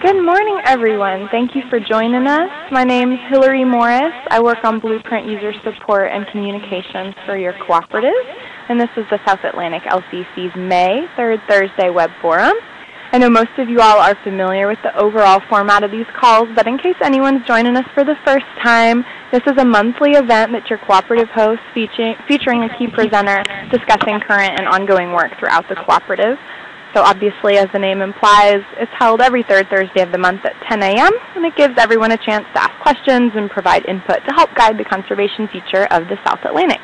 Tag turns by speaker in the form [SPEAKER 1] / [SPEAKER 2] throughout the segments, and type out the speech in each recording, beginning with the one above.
[SPEAKER 1] Good morning, everyone. Thank you for joining us. My name is Hillary Morris. I work on Blueprint User Support and Communications for your cooperative, and this is the South Atlantic LCC's May 3rd Thursday Web Forum. I know most of you all are familiar with the overall format of these calls, but in case anyone's joining us for the first time, this is a monthly event that your cooperative hosts featuring a key presenter discussing current and ongoing work throughout the cooperative. So obviously, as the name implies, it's held every third Thursday of the month at 10 a.m., and it gives everyone a chance to ask questions and provide input to help guide the conservation future of the South Atlantic.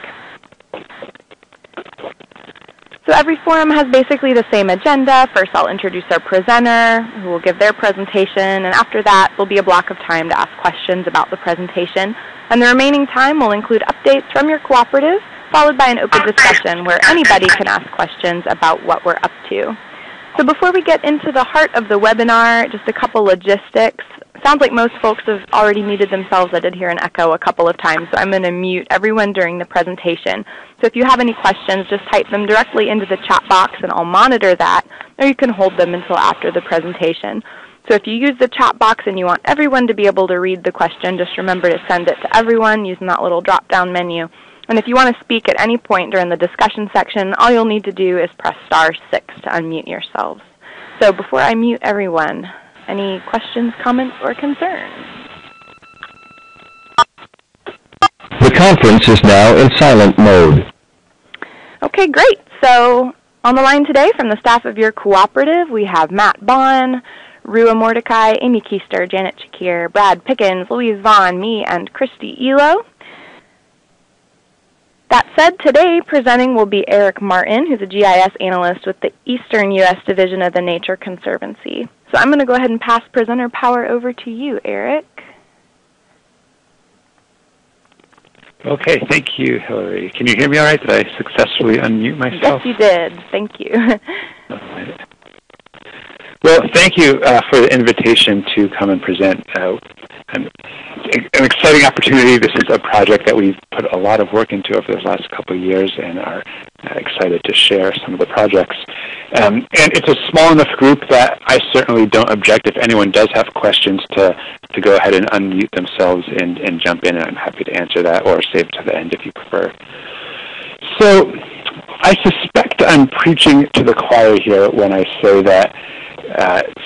[SPEAKER 1] So every forum has basically the same agenda. First, I'll introduce our presenter, who will give their presentation, and after that, there'll be a block of time to ask questions about the presentation. And the remaining time will include updates from your cooperative, followed by an open discussion where anybody can ask questions about what we're up to. So before we get into the heart of the webinar, just a couple logistics. Sounds like most folks have already muted themselves. I did hear an echo a couple of times, so I'm going to mute everyone during the presentation. So if you have any questions, just type them directly into the chat box and I'll monitor that, or you can hold them until after the presentation. So if you use the chat box and you want everyone to be able to read the question, just remember to send it to everyone using that little drop-down menu. And if you want to speak at any point during the discussion section, all you'll need to do is press *6 to unmute yourselves. So before I mute everyone, any questions, comments, or concerns?
[SPEAKER 2] The conference is now in silent mode.
[SPEAKER 1] Okay, great. So on the line today from the staff of your cooperative, we have Matt Bond, Rua Mordecai, Amy Keister, Janet Shakir, Brad Pickens, Louise Vaughn, me, and Christy Elo. That said, today presenting will be Erik Martin, who's a GIS analyst with the Eastern U.S. Division of the Nature Conservancy. So I'm going to go ahead and pass presenter power over to you, Erik.
[SPEAKER 3] Okay, thank you, Hillary. Can you hear me all right? Did I successfully unmute myself?
[SPEAKER 1] Yes, you did. Thank you.
[SPEAKER 3] Well, thank you for the invitation to come and present. An exciting opportunity. This is a project that we've put a lot of work into over the last couple of years and are excited to share some of the projects. And it's a small enough group that I certainly don't object if anyone does have questions to go ahead and unmute themselves and jump in, and I'm happy to answer that or save to the end if you prefer. So I suspect I'm preaching to the choir here when I say that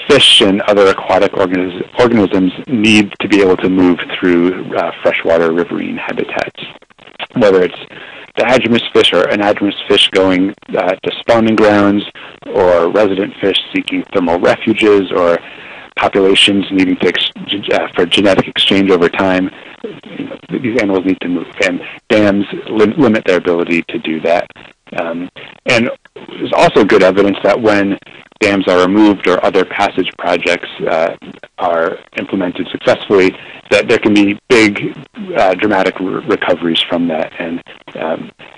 [SPEAKER 3] fish and other aquatic organisms need to be able to move through freshwater riverine habitats, whether it's the Anadromous fish or Anadromous fish going to spawning grounds, or resident fish seeking thermal refuges, or populations needing to for genetic exchange over time. These animals need to move, and dams limit their ability to do that. And there's also good evidence that when dams are removed or other passage projects are implemented successfully, that there can be big, dramatic recoveries from that. And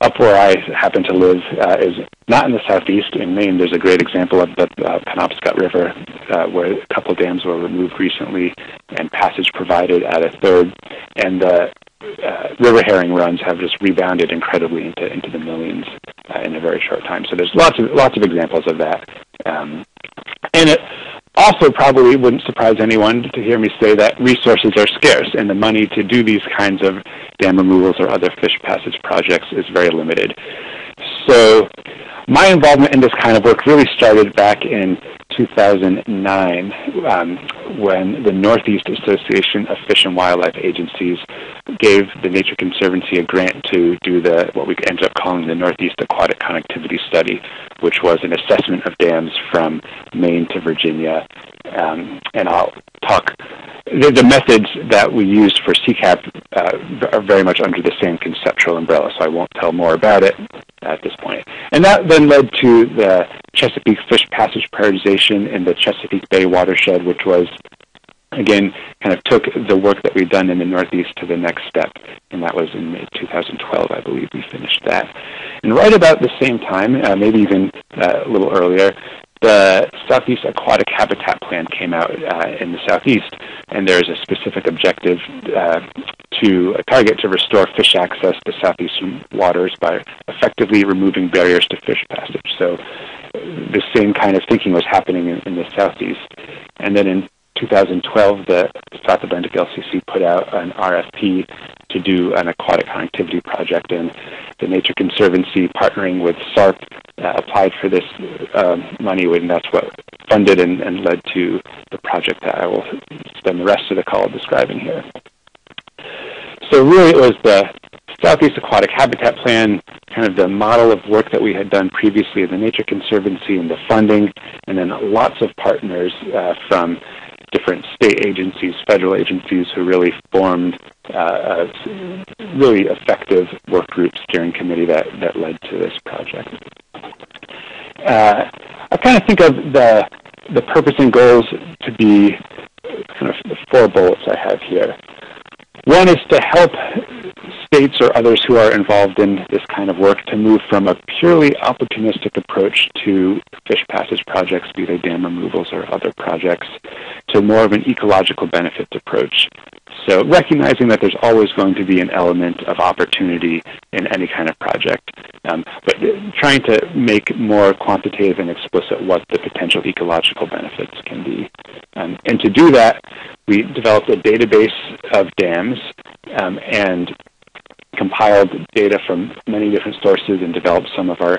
[SPEAKER 3] up where I happen to live is not in the southeast. In Maine, there's a great example of the Penobscot River where a couple dams were removed recently and passage provided at a third. And the river herring runs have just rebounded incredibly into the millions in a very short time. So there's lots of examples of that. And it also probably wouldn't surprise anyone to hear me say that resources are scarce, and the money to do these kinds of dam removals or other fish passage projects is very limited. So my involvement in this kind of work really started back in 2009 when the Northeast Association of Fish and Wildlife Agencies gave the Nature Conservancy a grant to do what we ended up calling the Northeast Aquatic Connectivity Study, which was an assessment of dams from Maine to Virginia. And I'll talk, the methods that we used for SEACAP are very much under the same conceptual umbrella, so I won't tell more about it at this point. And that then led to the Chesapeake Fish Passage Prioritization in the Chesapeake Bay watershed, which was, again, kind of took the work that we'd done in the Northeast to the next step, and that was in 2012, I believe we finished that. And right about the same time, maybe even a little earlier, the Southeast Aquatic Habitat Plan came out in the Southeast, and there's a specific objective to a target to restore fish access to southeastern waters by effectively removing barriers to fish passage. So the same kind of thinking was happening in the Southeast. And then in 2012, the South Atlantic LCC put out an RFP to do an aquatic connectivity project, and the Nature Conservancy, partnering with SARP, applied for this money, and that's what funded and led to the project that I will spend the rest of the call describing here. So really it was the Southeast Aquatic Habitat Plan, kind of the model of work that we had done previously at the Nature Conservancy and the funding, and then lots of partners from different state agencies, federal agencies, who really formed a really effective work group steering committee that led to this project. I kind of think of the purpose and goals to be kind of the 4 bullets I have here. One is to help states or others who are involved in this kind of work to move from a purely opportunistic approach to fish passage projects, be they dam removals or other projects, to more of an ecological benefits approach. So recognizing that there's always going to be an element of opportunity in any kind of project, but trying to make more quantitative and explicit what the potential ecological benefits can be. And to do that, we developed a database of dams and compiled data from many different sources and developed some of our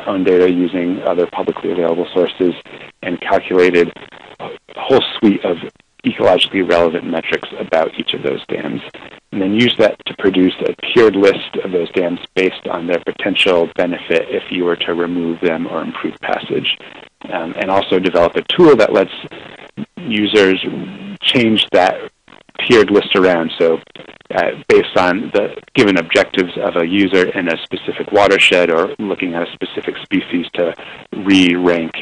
[SPEAKER 3] own data using other publicly available sources, and calculated a whole suite of ecologically relevant metrics about each of those dams, and then use that to produce a tiered list of those dams based on their potential benefit if you were to remove them or improve passage, and also develop a tool that lets users change that tiered list around. So based on the given objectives of a user in a specific watershed or looking at a specific species, to re-rank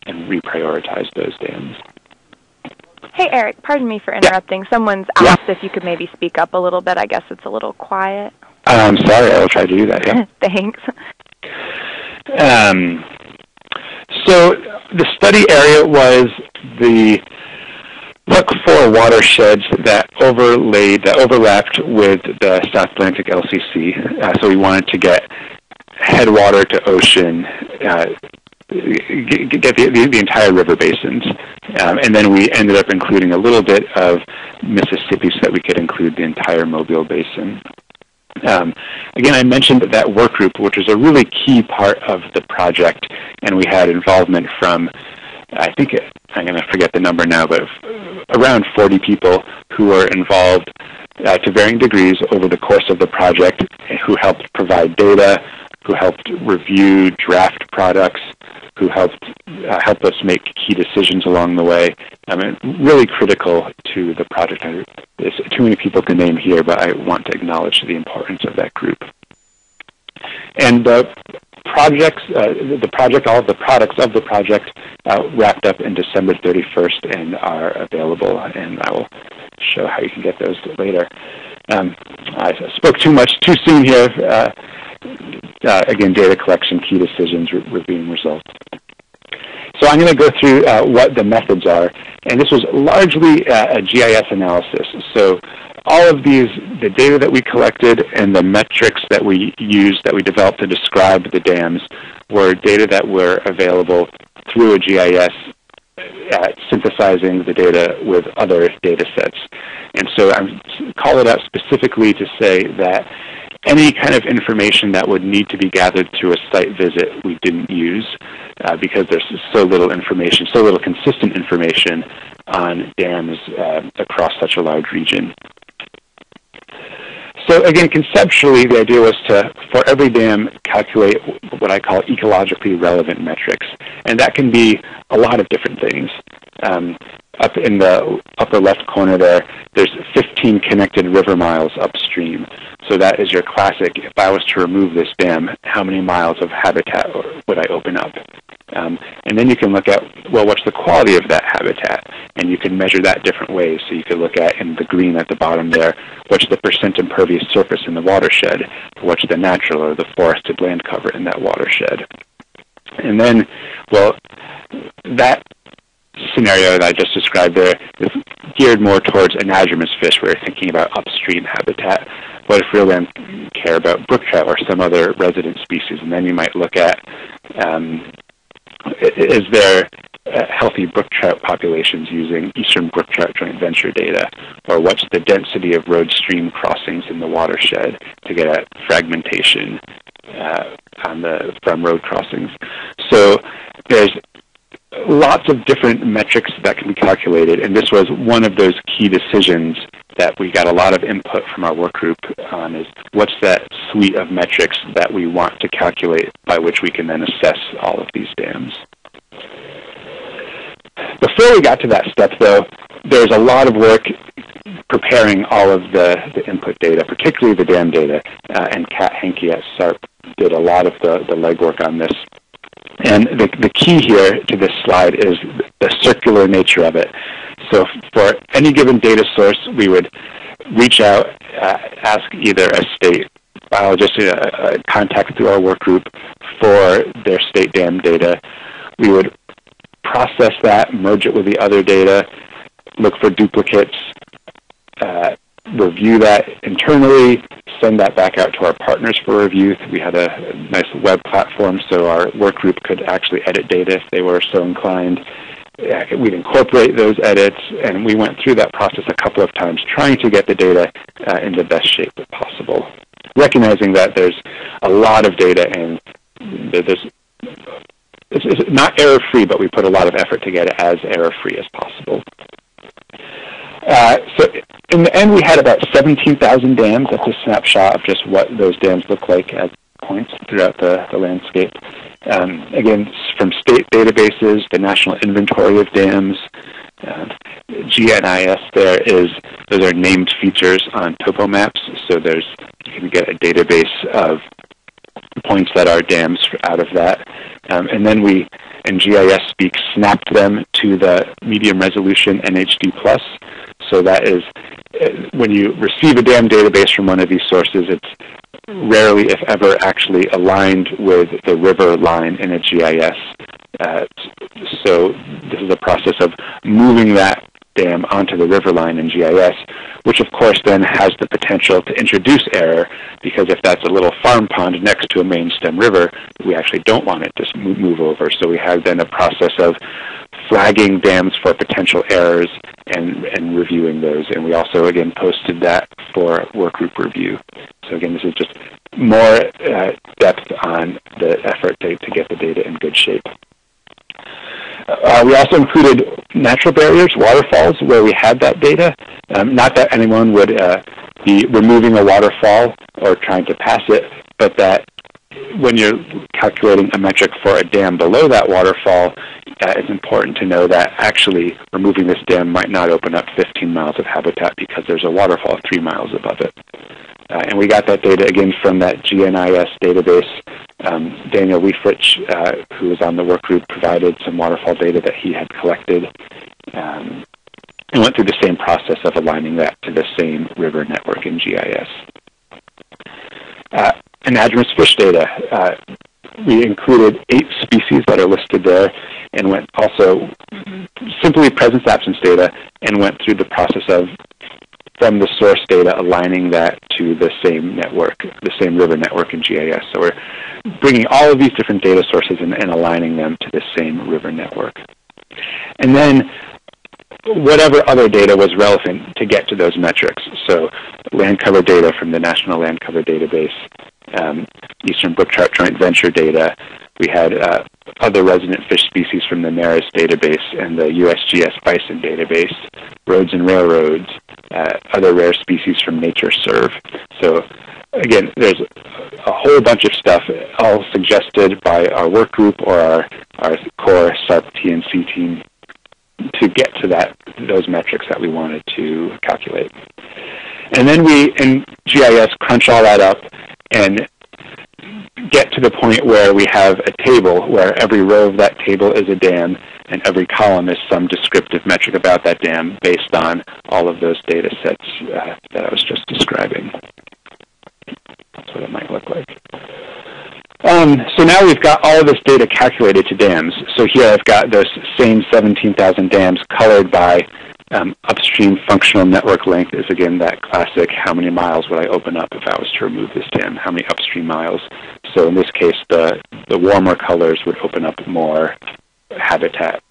[SPEAKER 3] and reprioritize those dams.
[SPEAKER 1] Hey, Eric, pardon me for interrupting. Yeah. Someone's asked if you could maybe speak up a little bit. I guess it's a little quiet.
[SPEAKER 3] I'm sorry. I will try to do that, yeah.
[SPEAKER 1] Thanks.
[SPEAKER 3] So the study area was the look for watersheds that overlapped with the South Atlantic LCC. So we wanted to get headwater to ocean, get the entire river basins. And then we ended up including a little bit of Mississippi so that we could include the entire Mobile Basin. Again, I mentioned that work group, which was a really key part of the project, and we had involvement from, I think, I'm going to forget the number now, but around 40 people who were involved to varying degrees over the course of the project, who helped provide data, who helped review draft products, who helped us make key decisions along the way. I mean, really critical to the project. There's too many people to name here, but I want to acknowledge the importance of that group. And the projects, all of the products of the project wrapped up in December 31st and are available, and I will show how you can get those later. I spoke too soon here. Again, data collection, key decisions, reviewing results. So I'm going to go through what the methods are, and this was largely a GIS analysis. So all of these, the data that we collected and the metrics that we used, that we developed to describe the dams, were data that were available through a GIS, synthesizing the data with other data sets. And so I'm call it out specifically to say that any kind of information that would need to be gathered through a site visit we didn't use because there's so little information, so little consistent information on dams across such a large region. So again, conceptually, the idea was to, for every dam, calculate what I call ecologically relevant metrics. And that can be a lot of different things. Up in the upper left corner there, there's 15 connected river miles upstream. So that is your classic, if I was to remove this dam, how many miles of habitat would I open up? And then you can look at, well, what's the quality of that habitat? And you can measure that different ways. So you could look at, in the green at the bottom there, what's the percent impervious surface in the watershed? What's the natural or the forested land cover in that watershed? And then, well, that scenario that I just described there is geared more towards anadromous fish, where you're thinking about upstream habitat. What if we really care about brook trout or some other resident species? And then you might look at, is there healthy brook trout populations using Eastern Brook Trout Joint Venture data, or what's the density of road stream crossings in the watershed to get at fragmentation from road crossings. So there's lots of different metrics that can be calculated, and this was one of those key decisions that we got a lot of input from our work group on, is what's that suite of metrics that we want to calculate by which we can then assess all of these dams. Before we got to that step, though, there's a lot of work preparing all of the input data, particularly the dam data, and Kat Henke at SARP did a lot of the legwork on this. And the key here to this slide is the circular nature of it. So for any given data source, we would reach out, ask either a state biologist, contact through our work group for their state dam data. We would process that, merge it with the other data, look for duplicates, review that internally, send that back out to our partners for review. We had a nice web platform, so our work group could actually edit data if they were so inclined. We'd incorporate those edits, and we went through that process a couple of times, trying to get the data in the best shape possible, recognizing that there's a lot of data and it's not error-free, but we put a lot of effort to get it as error-free as possible. So in the end, we had about 17,000 dams. That's a snapshot of just what those dams look like at points throughout the landscape. Again, from state databases, the National Inventory of Dams, GIS those are named features on topo maps. So you can get a database of points that are dams out of that. And then we, in GIS speak, snapped them to the medium resolution NHD+. So that is, when you receive a dam database from one of these sources, it's rarely, if ever, actually aligned with the river line in a GIS. So this is a process of moving that dam onto the river line in GIS, which of course then has the potential to introduce error, because if that's a little farm pond next to a main stem river, we actually don't want it to move over. So we have then a process of flagging dams for potential errors and reviewing those. And we also, again, posted that for workgroup review. So again, this is just more depth on the effort to get the data in good shape. We also included natural barriers, waterfalls, where we had that data. Not that anyone would be removing a waterfall or trying to pass it, but that when you're calculating a metric for a dam below that waterfall, it's important to know that actually removing this dam might not open up 15 miles of habitat because there's a waterfall 3 miles above it. And we got that data again from that GNIS database. Daniel Weifrich, who was on the work group, provided some waterfall data that he had collected, and went through the same process of aligning that to the same river network in GIS. Anadromous fish data. We included 8 species that are listed there, and went also simply presence-absence data, and went through the process of, from the source data, aligning that to the same network, the same river network in GIS. So we're bringing all of these different data sources and aligning them to the same river network. And then whatever other data was relevant to get to those metrics. So land cover data from the National Land Cover Database, Eastern Brook Trout Joint Venture data. We had other resident fish species from the NARIS database and the USGS Bison database, roads and railroads, other rare species from Nature Serve. So again, there's a whole bunch of stuff, all suggested by our work group or our core SARP TNC team to get to those metrics that we wanted to calculate. And then we, in GIS, crunch all that up and get to the point where we have a table where every row of that table is a dam and every column is some descriptive metric about that dam based on all of those data sets that I was just describing. That's what it might look like. So now we've got all of this data calculated to dams. So here I've got those same 17,000 dams colored by upstream functional network length is, again, that classic, how many miles would I open up if I was to remove this dam? How many upstream miles? So in this case, the warmer colors would open up more habitat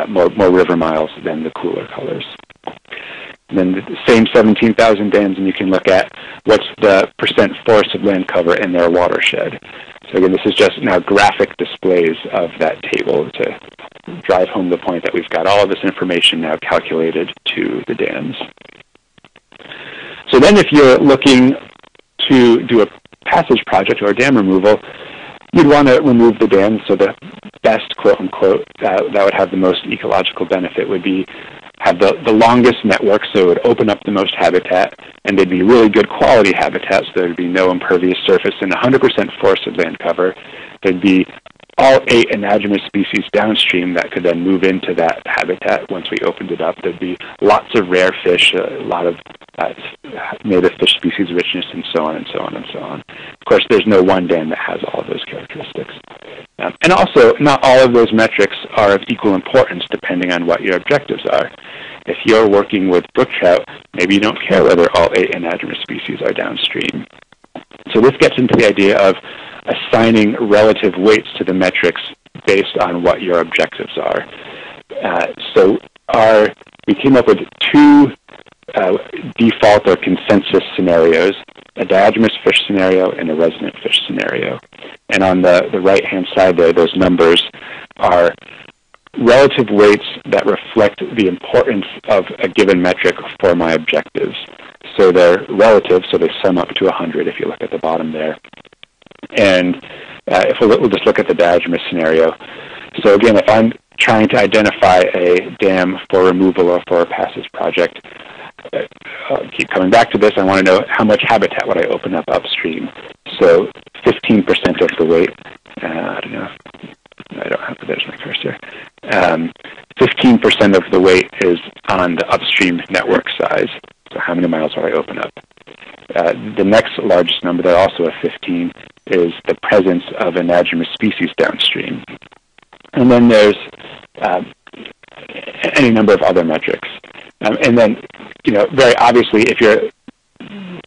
[SPEAKER 3] more river miles than the cooler colors. And then the same 17,000 dams, and you can look at what's the percent forested land cover in their watershed. So again, this is just now graphic displays of that table to drive home the point that we've got all of this information now calculated to the dams. So then if you're looking to do a passage project or a dam removal, you'd want to remove the dams. So the best, quote unquote, that would have the most ecological benefit would be have the longest network, so it would open up the most habitat, and they'd be really good quality habitat, so there'd be no impervious surface and 100% forested land cover. There'd be all 8 anadromous species downstream that could then move into that habitat once we opened it up. There'd be lots of rare fish, a lot of native fish species richness, and so on and so on and so on. Of course, there's no one dam that has all of those characteristics. And also, not all of those metrics are of equal importance depending on what your objectives are. If you're working with brook trout, maybe you don't care whether all 8 anadromous species are downstream. So this gets into the idea of assigning relative weights to the metrics based on what your objectives are. So we came up with 2 default or consensus scenarios, a diatomous fish scenario and a resident fish scenario. And on the right-hand side there, those numbers are relative weights that reflect the importance of a given metric for my objectives. So they're relative, so they sum up to 100 if you look at the bottom there. And if we'll just look at the diatomous scenario. So again, if I'm trying to identify a dam for removal or for a passage project, I'll keep coming back to this. I want to know how much habitat would I open up upstream. So 15% of the weight, I don't know, I don't have to, there's my cursor. 15% of the weight is on the upstream network size. So how many miles would I open up? The next largest number, there also a 15, is the presence of anadromous species downstream. And then there's any number of other metrics. And then, very obviously, if you're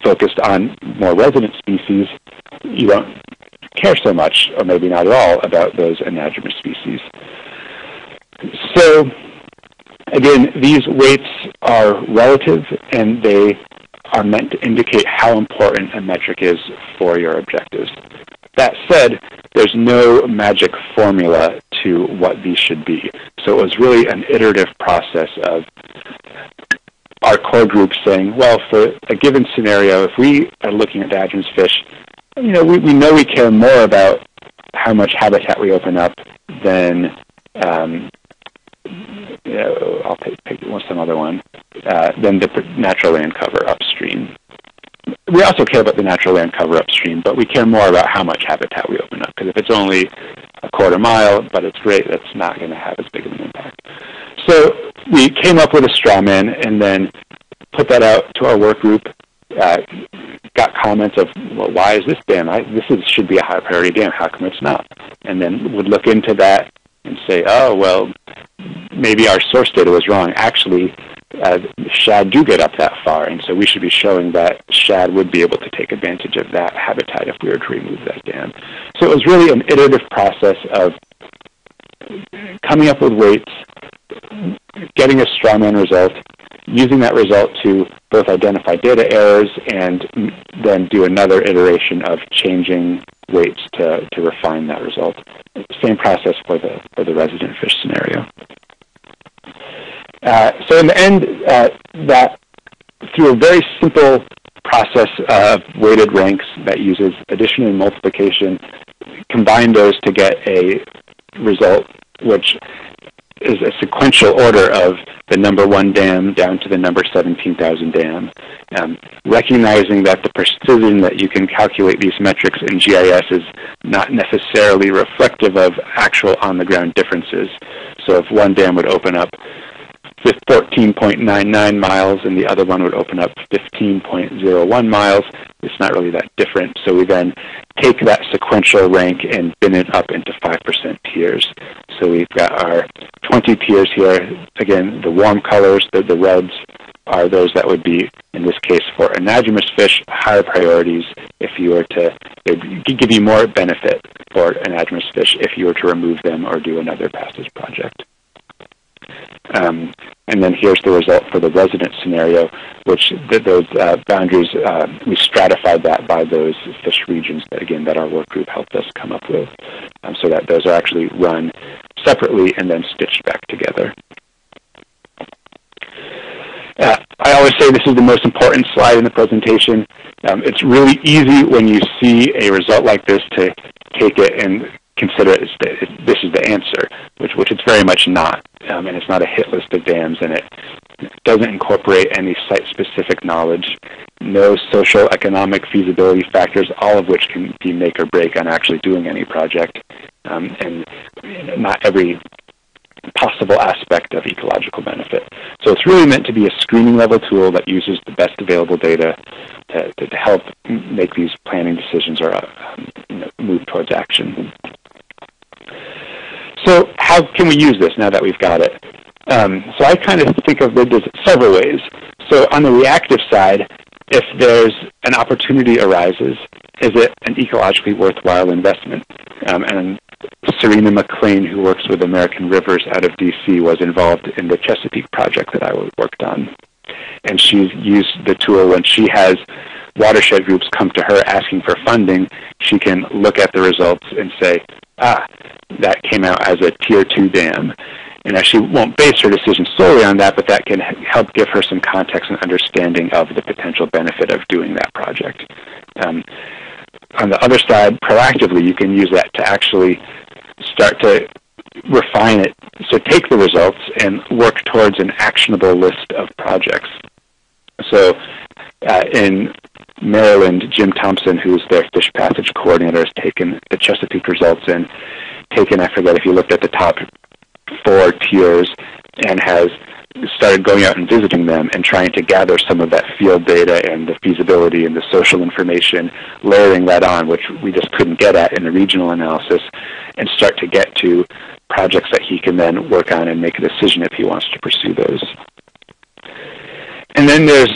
[SPEAKER 3] focused on more resident species, you don't care so much, or maybe not at all, about those anadromous species. So, again, these weights are relative, and they are meant to indicate how important a metric is for your objectives. That said, there's no magic formula to what these should be. So it was really an iterative process of our core group saying, well, for a given scenario, if we are looking at Anadromous fish, we know we care more about how much habitat we open up than, I'll pick some other one, than the natural land cover upstream. We also care about the natural land cover upstream, but we care more about how much habitat we open up, because if it's only a quarter mile, but it's great, that's not going to have as big of an impact. So we came up with a straw man and then put that out to our work group, got comments of, well, why is this dam? Should be a high priority dam. How come it's not? And then would look into that and say, oh, well, maybe our source data was wrong. Actually, shad do get up that far, and so we should be showing that shad would be able to take advantage of that habitat if we were to remove that dam. So it was really an iterative process of coming up with weights, getting a straw man result, using that result to both identify data errors and then do another iteration of changing weights to refine that result. Same process for the resident fish scenario. So in the end, that through a very simple process of weighted ranks that uses addition and multiplication, combine those to get a result which is a sequential order of the number 1 dam down to the number 17,000 dam. Recognizing that the precision that you can calculate these metrics in GIS is not necessarily reflective of actual on-the-ground differences. So if one dam would open up 14.99 miles and the other one would open up 15.01 miles, it's not really that different. So we then take that sequential rank and bin it up into 5% tiers. So we've got our 20 tiers here. Again, the warm colors, the reds, are those that would be, in this case, for anadromous fish, higher priorities if you were to, give you more benefit for anadromous fish if you were to remove them or do another passage project. And then here's the result for the resident scenario, which those boundaries, we stratified that by those fish regions that, again, that our work group helped us come up with, so that those are actually run separately and then stitched back together. I always say this is the most important slide in the presentation. It's really easy when you see a result like this to take it and consider it as this is the answer, which it's very much not. And it's not a hit list of dams, and it doesn't incorporate any site-specific knowledge, no social economic feasibility factors, all of which can be make or break on actually doing any project, and not every possible aspect of ecological benefit. So it's really meant to be a screening level tool that uses the best available data to help make these planning decisions or move towards action. So how can we use this now that we've got it? So I kind of think of it as several ways. So on the reactive side, if there's an opportunity arises, is it an ecologically worthwhile investment? And Serena McLean, who works with American Rivers out of DC, was involved in the Chesapeake project that I worked on. And she's used the tool when she has watershed groups come to her asking for funding. She can look at the results and say, that came out as a Tier 2 dam. And now she won't base her decision solely on that, but that can help give her some context and understanding of the potential benefit of doing that project. On the other side, proactively, you can use that to actually start to refine it. So take the results and work towards an actionable list of projects. So in Maryland, Jim Thompson, who's their fish passage coordinator, has taken the Chesapeake results and taken, I forget if you looked at the top 4 tiers, and has started going out and visiting them and trying to gather some of that field data and the feasibility and the social information, layering that on, which we just couldn't get at in the regional analysis, and start to get to projects that he can then work on and make a decision if he wants to pursue those. And then there's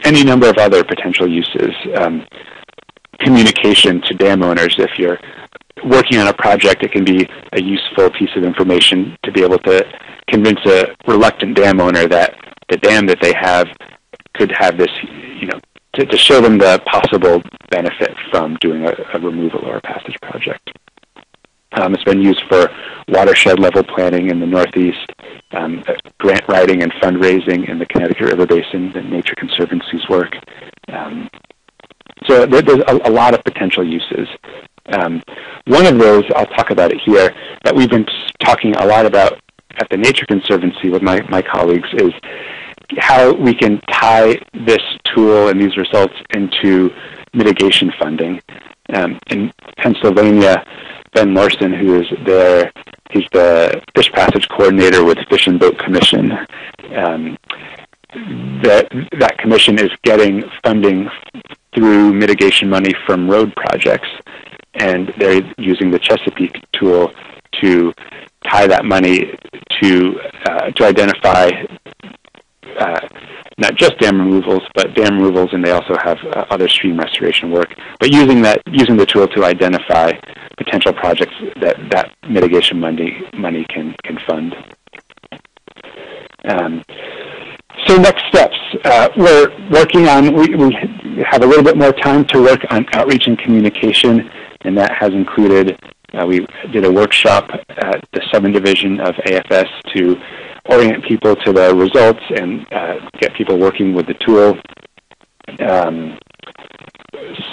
[SPEAKER 3] any number of other potential uses. Communication to dam owners. If you're working on a project, it can be a useful piece of information to be able to convince a reluctant dam owner that the dam that they have could have this, to show them the possible benefit from doing a removal or a passage project. It's been used for watershed level planning in the Northeast, grant writing and fundraising in the Connecticut River Basin, the Nature Conservancy's work. So there's a lot of potential uses. One of those, I'll talk about it here, that we've been talking a lot about at the Nature Conservancy with my colleagues, is how we can tie this tool and these results into mitigation funding. In Pennsylvania, Ben Larson, who is there, he's the fish passage coordinator with Fish and Boat Commission. That commission is getting funding through mitigation money from road projects, and they're using the Chesapeake tool to tie that money to identify not just dam removals, but dam removals, and they also have other stream restoration work. But using the tool to identify potential projects that mitigation money can fund. So next steps, we're working on. We have a little bit more time to work on outreach and communication, and that has included. We did a workshop at the Southern Division of AFS to orient people to the results and get people working with the tool.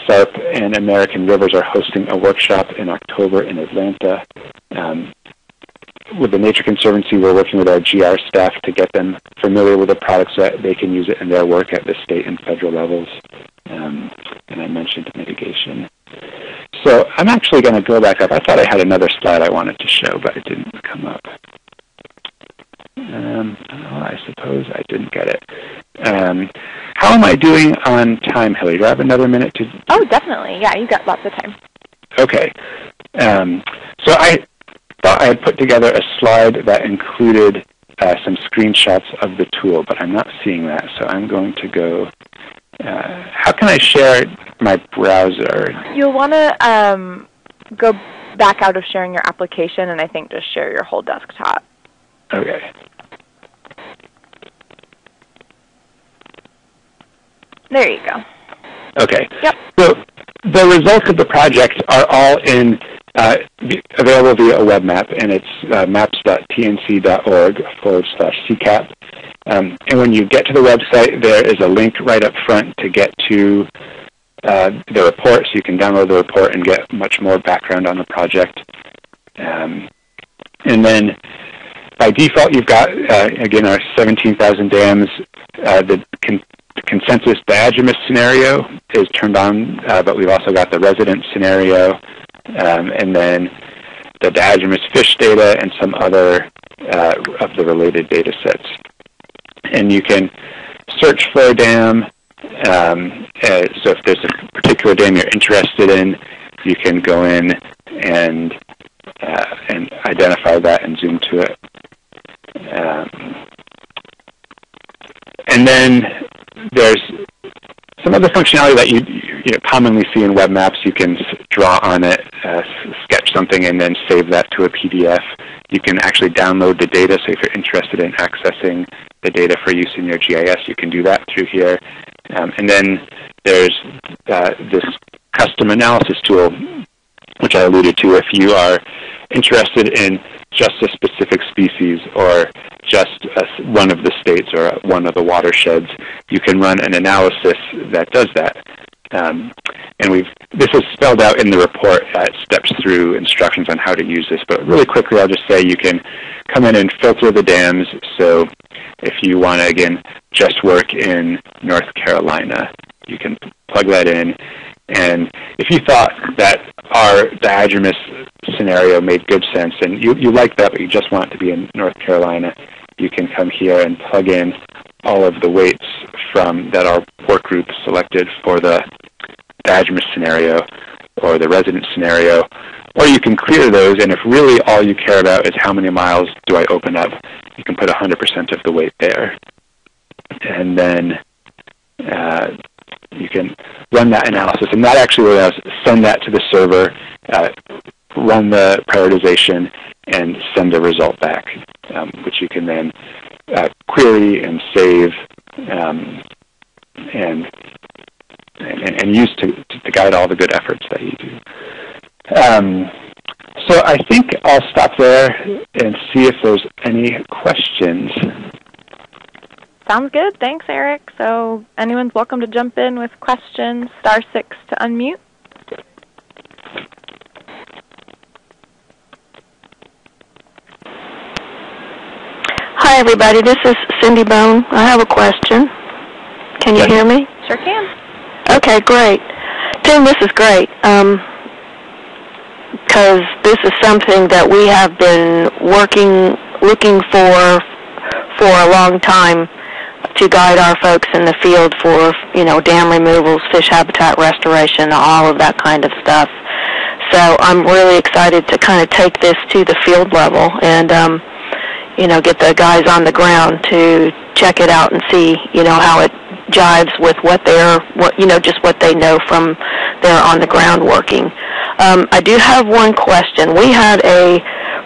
[SPEAKER 3] SARP and American Rivers are hosting a workshop in October in Atlanta. With the Nature Conservancy, we're working with our GR staff to get them familiar with the products so that they can use it in their work at the state and federal levels. And I mentioned mitigation. So I'm actually going to go back up. I thought I had another slide I wanted to show, but it didn't come up. I suppose I didn't get it. How am I doing on time, Hilly? Do I have another minute to?
[SPEAKER 1] Oh, definitely. Yeah, you got lots of time.
[SPEAKER 3] Okay. So I thought I had put together a slide that included some screenshots of the tool, but I'm not seeing that, so I'm going to go. How can I share my browser?
[SPEAKER 1] You'll want to go back out of sharing your application, and I think just share your whole desktop.
[SPEAKER 3] Okay.
[SPEAKER 1] There you go.
[SPEAKER 3] Okay.
[SPEAKER 1] Yep.
[SPEAKER 3] So the results of the project are all available via a web map, and it's maps.tnc.org/SEACAP. And when you get to the website, there is a link right up front to get to the report, so you can download the report and get much more background on the project. And then by default, you've got, again, our 17,000 dams. The consensus diatomous scenario is turned on, but we've also got the resident scenario, and then the diatomous fish data and some other of the related data sets. And you can search for a dam. So if there's a particular dam you're interested in, you can go in and identify that and zoom to it. And then there's some other functionality that you commonly see in web maps. You can draw on it, sketch something, and then save that to a PDF. You can actually download the data, so if you're interested in accessing the data for use in your GIS, you can do that through here. And then there's this custom analysis tool, which I alluded to. If you are interested in just a specific species or just one of the states or one of the watersheds, you can run an analysis that does that. And this is spelled out in the report. It steps through instructions on how to use this. But really quickly, I'll just say you can come in and filter the dams. So if you want to, again, just work in North Carolina, you can plug that in. And if you thought that our diatomous scenario made good sense, and you like that, but you just want it to be in North Carolina, you can come here and plug in all of the weights that our work group selected for the diatomous scenario or the resident scenario, or you can clear those, and if really all you care about is how many miles do I open up, you can put 100% of the weight there. And then you can run that analysis, and that actually will send that to the server, run the prioritization, and send a result back, which you can then query and save and use to guide all the good efforts that you do. So I think I'll stop there and see if there's any questions.
[SPEAKER 1] Sounds good. Thanks, Erik. So anyone's welcome to jump in with questions. *6 to unmute.
[SPEAKER 4] Hi, everybody. This is Cindy Bone. I have a question. Can you hear me?
[SPEAKER 1] Sure can.
[SPEAKER 4] Okay, great. Tim, this is great, because this is something that we have been looking for a long time to guide our folks in the field for, dam removals, fish habitat restoration, all of that kind of stuff. So I'm really excited to kind of take this to the field level and, get the guys on the ground to check it out and see, how it jives with what they know from their on the ground working. I do have one question. We had a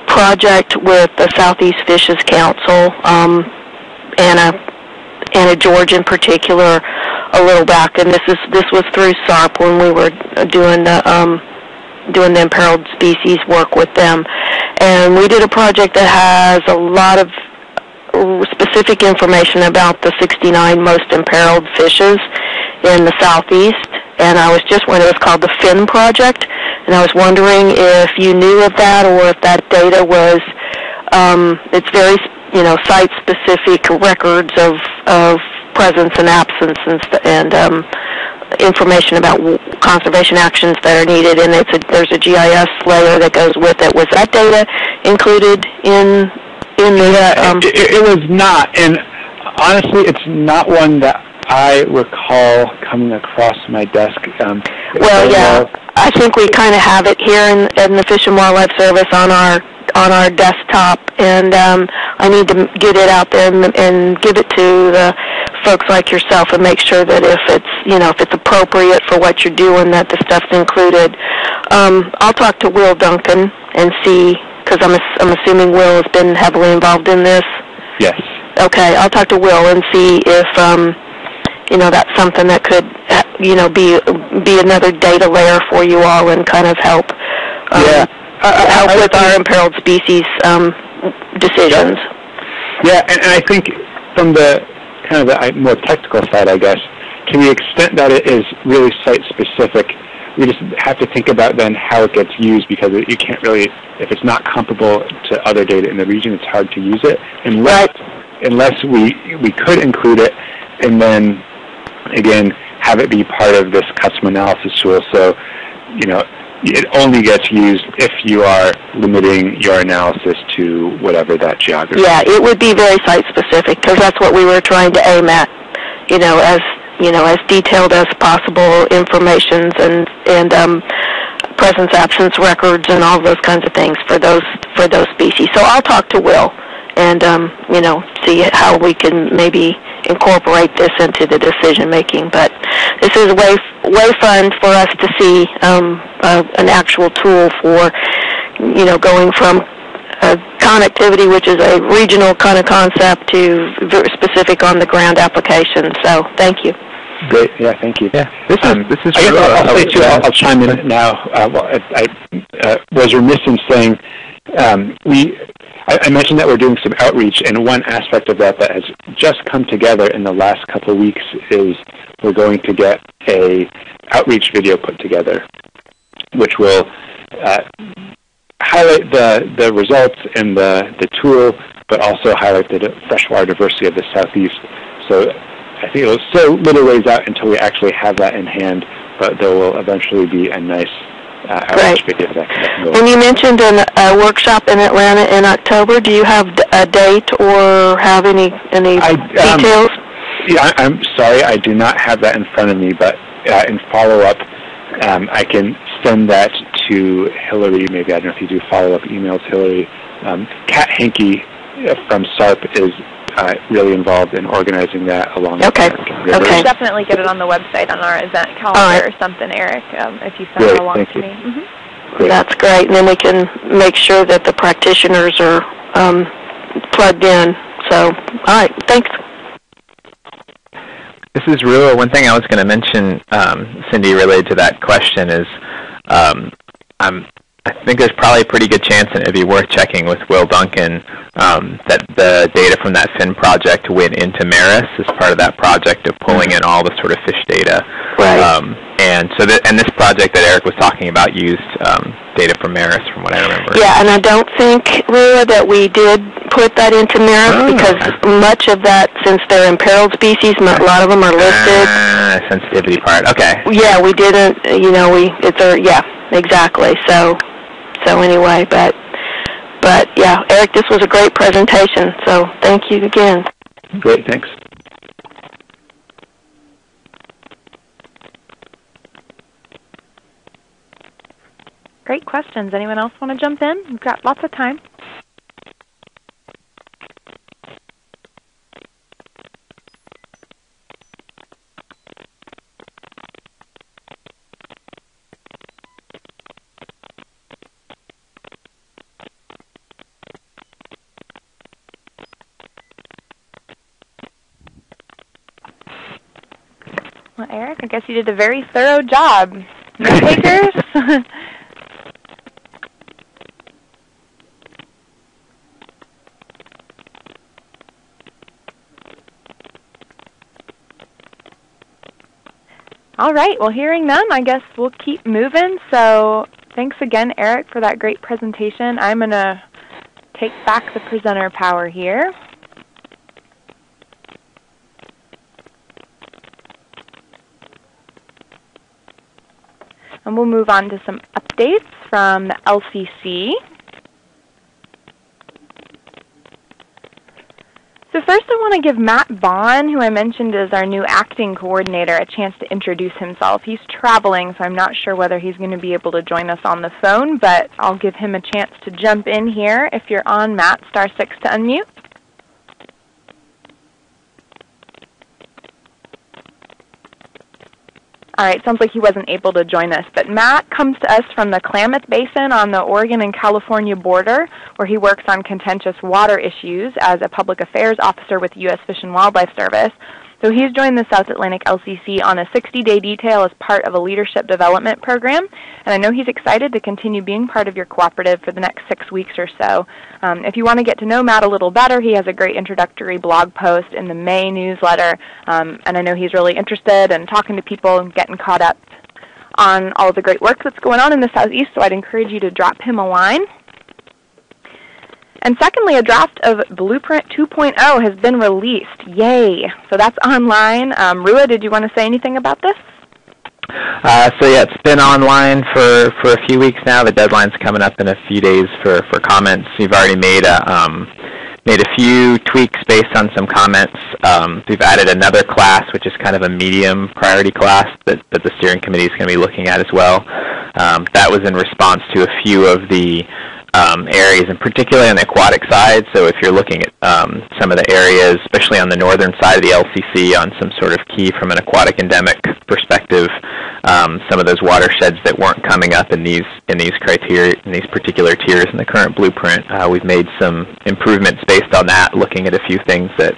[SPEAKER 4] project with the Southeast Fishes Council, Anna George in particular, a little back, and this was through SARP when we were doing the imperiled species work with them. And we did a project that has a lot of specific information about the 69 most imperiled fishes in the southeast. And I was just when it was called the FIN project, and I was wondering if you knew of that or if that data was, it's very, site-specific records of presence and absence and information about conservation actions that are needed, and there's a GIS layer that goes with it. Was that data included in the?
[SPEAKER 3] It was not, and honestly, it's not one that I recall coming across my desk.
[SPEAKER 4] I think we kind of have it here in the Fish and Wildlife Service on our desktop, and I need to get it out there and give it to the folks like yourself and make sure that if it's appropriate for what you're doing, that the stuff's included. I'll talk to Will Duncan and see, because I'm assuming Will has been heavily involved in this.
[SPEAKER 3] Yes.
[SPEAKER 4] Okay, I'll talk to Will and see if that's something that could, be another data layer for you all and kind of help help with our imperiled species decisions.
[SPEAKER 3] Yeah, and I think from the kind of the more technical side, I guess, to the extent that it is really site-specific, we just have to think about then how it gets used, because you can't really, if it's not comparable to other data in the region, it's hard to use it unless we could include it and then, again, have it be part of this custom analysis tool. So, it only gets used if you are limiting your analysis to whatever that geography.
[SPEAKER 4] Yeah, it would be very site-specific, because that's what we were trying to aim at, as detailed as possible informations and presence, absence records and all those kinds of things for those species. So I'll talk to Will and see how we can maybe incorporate this into the decision making. But this is way fun for us to see an actual tool for going from connectivity, which is a regional kind of concept, to very specific on the ground application. So thank you.
[SPEAKER 3] Great. Yeah, thank you.
[SPEAKER 5] Yeah, this is.
[SPEAKER 3] I'll say too. I'll chime in now. I was remiss in saying I mentioned that we're doing some outreach, and one aspect of that has just come together in the last couple of weeks is we're going to get a outreach video put together, which will highlight the results and the tool, but also highlight the freshwater diversity of the Southeast. So I think it was so little ways out until we actually have that in hand, but there will eventually be a nice outreach video that can go.
[SPEAKER 4] And you mentioned a workshop in Atlanta in October. Do you have a date or have any details?
[SPEAKER 3] Yeah, I'm sorry, I do not have that in front of me, but in follow-up, I can send that to Hillary. Maybe, I don't know if you do follow-up emails, Hillary. Kat Henke from SARP is really involved in organizing that along with
[SPEAKER 1] We'll definitely get it on the website on our event calendar or something, Eric, if you send it along to me.
[SPEAKER 4] Mm-hmm. That's great. And then we can make sure that the practitioners are plugged in. So, all right, thanks.
[SPEAKER 5] This is Rua. One thing I was going to mention, Cindy, related to that question is I think there's probably a pretty good chance, and it'd be worth checking with Will Duncan, that the data from that fin project went into Maris as part of that project of pulling in all the sort of fish data.
[SPEAKER 4] Right.
[SPEAKER 5] And this project that Eric was talking about used data from Maris, from what I remember.
[SPEAKER 4] Yeah, and I don't think, Rua, that we did put that into Maris because much of that, since they're imperiled species, a lot of them are listed.
[SPEAKER 5] Sensitivity part. Okay.
[SPEAKER 4] Yeah, we didn't. Exactly. So anyway, but yeah, Eric, this was a great presentation. So thank you again.
[SPEAKER 3] Great, thanks.
[SPEAKER 1] Great questions. Anyone else want to jump in? We've got lots of time. Well, Eric, I guess you did a very thorough job. Note takers? All right, well, hearing none, I guess we'll keep moving. So thanks again, Eric, for that great presentation. I'm going to take back the presenter power here. And we'll move on to some updates from the LCC. So first I want to give Matt Bond, who I mentioned is our new acting coordinator, a chance to introduce himself. He's traveling, so I'm not sure whether he's going to be able to join us on the phone, but I'll give him a chance to jump in here. If you're on, Matt, *6 to unmute. All right, sounds like he wasn't able to join us. But Matt comes to us from the Klamath Basin on the Oregon and California border, where he works on contentious water issues as a public affairs officer with the U.S. Fish and Wildlife Service. So he's joined the South Atlantic LCC on a 60-day detail as part of a leadership development program, and I know he's excited to continue being part of your cooperative for the next 6 weeks or so. If you want to get to know Matt a little better, he has a great introductory blog post in the May newsletter, and I know he's really interested in talking to people and getting caught up on all the great work that's going on in the Southeast, so I'd encourage you to drop him a line. And secondly, a draft of Blueprint 2.0 has been released. Yay! So that's online. Rua, did you want to say anything about this?
[SPEAKER 5] So yeah, it's been online for a few weeks now. The deadline's coming up in a few days for comments. We've already made a few tweaks based on some comments. We've added another class, which is kind of a medium priority class that the steering committee is going to be looking at as well. That was in response to a few of the areas, and particularly on the aquatic side. So if you're looking at some of the areas, especially on the northern side of the LCC, on some sort of key from an aquatic endemic perspective, some of those watersheds that weren't coming up in these criteria, in these particular tiers in the current blueprint, we've made some improvements based on that, looking at a few things that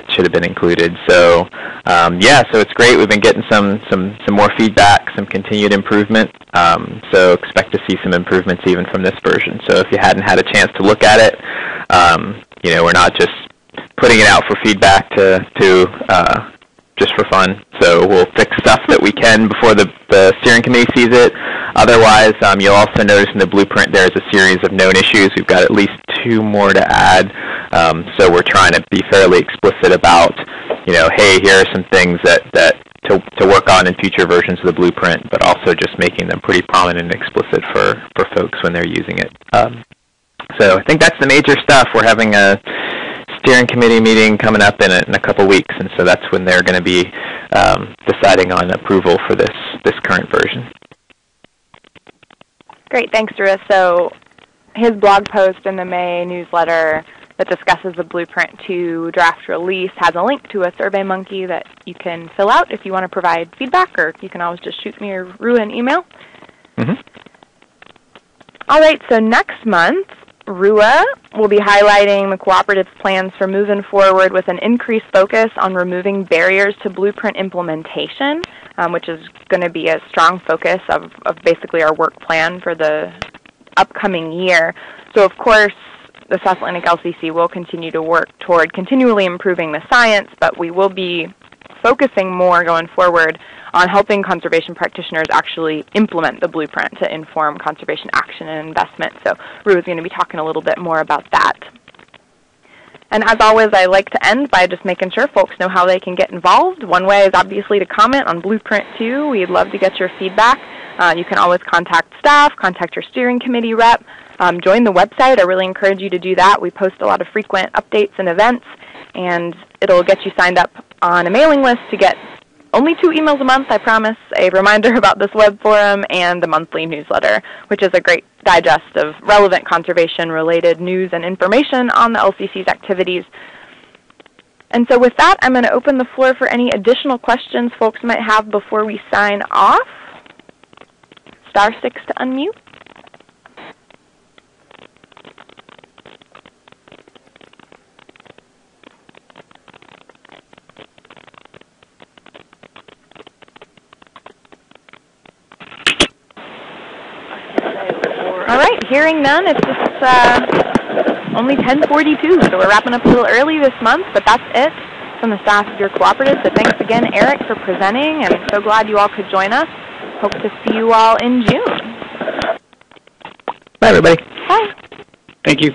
[SPEAKER 5] should have been included. So yeah, so it's great. We've been getting some more feedback, some continued improvement. So expect to see some improvements even from this version. So if you hadn't had a chance to look at it, we're not just putting it out for feedback to just for fun. So we'll fix stuff that we can before the steering committee sees it. Otherwise, you'll also notice in the blueprint there's a series of known issues. We've got at least 2 more to add. So we're trying to be fairly explicit about, hey, here are some things that to work on in future versions of the blueprint, but also just making them pretty prominent and explicit for folks when they're using it. So I think that's the major stuff. We're having a steering committee meeting coming up in a couple weeks, and so that's when they're going to be deciding on approval for this current version. Great,
[SPEAKER 1] thanks, Rua. So his blog post in the May newsletter that discusses the Blueprint 2 draft release has a link to a SurveyMonkey that you can fill out if you want to provide feedback, or you can always just shoot me or Rua an email. Mm-hmm. All right, so next month, Rua will be highlighting the cooperative's plans for moving forward with an increased focus on removing barriers to blueprint implementation, which is going to be a strong focus of basically our work plan for the upcoming year. So of course, the South Atlantic LCC will continue to work toward continually improving the science, but we will be focusing more going forward on helping conservation practitioners actually implement the blueprint to inform conservation action and investment. So Rue is going to be talking a little bit more about that. And as always, I like to end by just making sure folks know how they can get involved. One way is obviously to comment on Blueprint 2. We'd love to get your feedback. You can always contact staff, contact your steering committee rep, join the website. I really encourage you to do that. We post a lot of frequent updates and events, and it'll get you signed up on a mailing list to get only 2 emails a month, I promise, a reminder about this web forum and the monthly newsletter, which is a great digest of relevant conservation-related news and information on the LCC's activities. And so with that, I'm going to open the floor for any additional questions folks might have before we sign off. *6 to unmute. All right, hearing none, it's just only 10:42, so we're wrapping up a little early this month, but that's it from the staff of your cooperative. So thanks again, Erik, for presenting, and so glad you all could join us. Hope to see you all in June.
[SPEAKER 5] Bye, everybody.
[SPEAKER 1] Bye.
[SPEAKER 3] Thank you.